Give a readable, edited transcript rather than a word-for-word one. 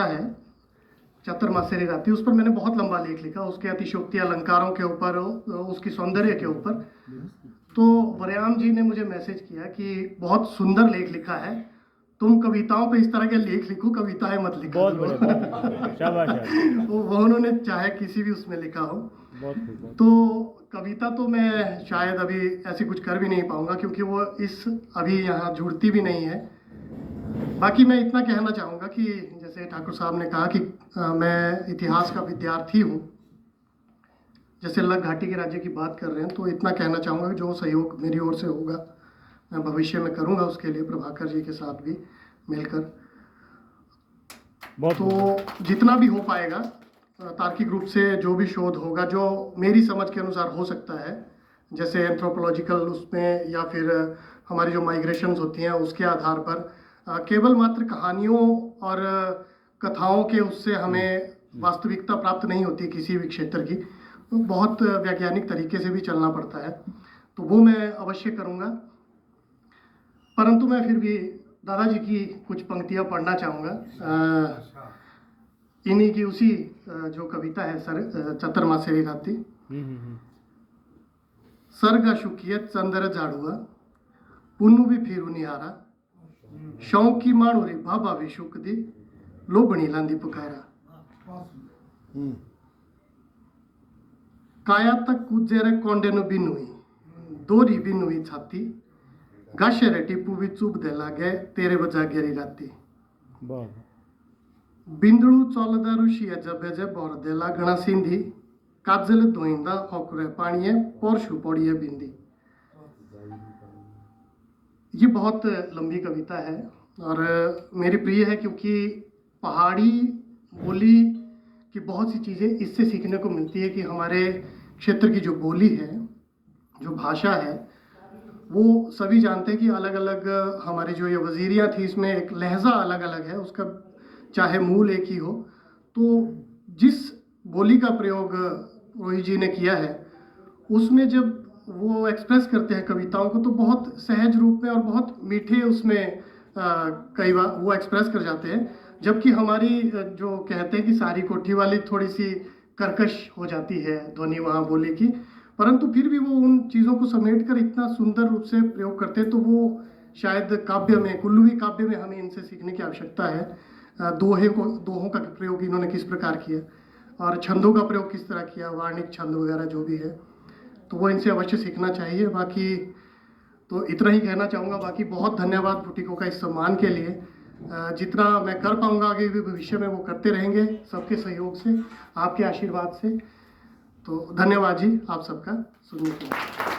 है चतुर्मासेरी रात्रि, उस पर मैंने बहुत लंबा लेख लिखा, उसके अतिशयोक्ति अलंकारों के ऊपर, उसकी सौंदर्य के ऊपर। तो वरयाम जी ने मुझे मैसेज किया कि बहुत सुंदर लेख लिखा है, तुम कविताओं पे इस तरह के लेख लिखो, कविताएं मत लिखो। बहुत बढ़िया, शाबाश यार। वो उन्होंने चाहे किसी भी उसमें लिखा हो। बहुत तो कविता तो मैं शायद अभी ऐसी कुछ कर भी नहीं पाऊंगा, क्योंकि वो इस अभी यहाँ जुड़ती भी नहीं है। बाकी मैं इतना कहना चाहूँगा कि जैसे ठाकुर साहब ने कहा कि मैं इतिहास का विद्यार्थी हूँ, जैसे लग घाटी के राज्य की बात कर रहे हैं, तो इतना कहना चाहूँगा कि जो सहयोग मेरी ओर से होगा मैं भविष्य में करूँगा, उसके लिए प्रभाकर जी के साथ भी मिलकर। तो जितना भी हो पाएगा तार्किक रूप से, जो भी शोध होगा जो मेरी समझ के अनुसार हो सकता है, जैसे एंथ्रोपोलॉजिकल उसमें या फिर हमारी जो माइग्रेशंस होती हैं उसके आधार पर, केवल मात्र कहानियों और कथाओं के उससे हमें वास्तविकता प्राप्त नहीं होती किसी भी क्षेत्र की, तो बहुत वैज्ञानिक तरीके से भी चलना पड़ता है। तो वो मैं अवश्य करूँगा। परंतु मैं फिर भी दादाजी की कुछ पंक्तियाँ पढ़ना चाहूँगा, इन्हीं की उसी जो कविता है सर चतुर्मासेरी रात्रि। सर्ग शुकियत चंद्र जाड़ुआ पुन्नु भी फिरू निहारा, शौकी माणुरी भाभा भी शुक दी लोबणी लांदी पुकारा। काया तक कुजेरे कोंडेनु बिनुई दोरी बिनुई छाती, गाशेरे टिप्पू भी चुप दे लागे तेरे बजा गेरी राती। बिंदड़ू चौलदा ऋषिया जबे जे बोर दे लागना सिंधी, काजल धोइंदा होकरे पानिये पोरशु पड़िए बिंदी। ये बहुत लंबी कविता है और मेरी प्रिय है, क्योंकि पहाड़ी बोली की बहुत सी चीज़ें इससे सीखने को मिलती है कि हमारे क्षेत्र की जो बोली है, जो भाषा है, वो सभी जानते हैं कि अलग अलग हमारी जो ये वजीरियाँ थी, इसमें एक लहजा अलग अलग है, उसका चाहे मूल एक ही हो। तो जिस बोली का प्रयोग रोहित जी ने किया है, उसमें जब वो एक्सप्रेस करते हैं कविताओं को, तो बहुत सहज रूप में और बहुत मीठे उसमें कई बार वो एक्सप्रेस कर जाते हैं। जबकि हमारी जो कहते हैं कि सारी कोठी वाली थोड़ी सी कर्कश हो जाती है ध्वनि वहाँ बोली की, परंतु फिर भी वो उन चीज़ों को समेट कर इतना सुंदर रूप से प्रयोग करते हैं। तो वो शायद काव्य में, कुल्लूवी काव्य में हमें इनसे सीखने की आवश्यकता है। दोहों का प्रयोग इन्होंने किस प्रकार किया और छंदों का प्रयोग किस तरह किया, वार्णिक छंद वगैरह जो भी है, तो वो इनसे अवश्य सीखना चाहिए। बाकी तो इतना ही कहना चाहूँगा। बाकी बहुत धन्यवाद बुटीकों का इस सम्मान के लिए। जितना मैं कर पाऊँगा आगे भी भविष्य में वो करते रहेंगे, सबके सहयोग से, आपके आशीर्वाद से। तो धन्यवाद जी आप सबका सुनने के लिए।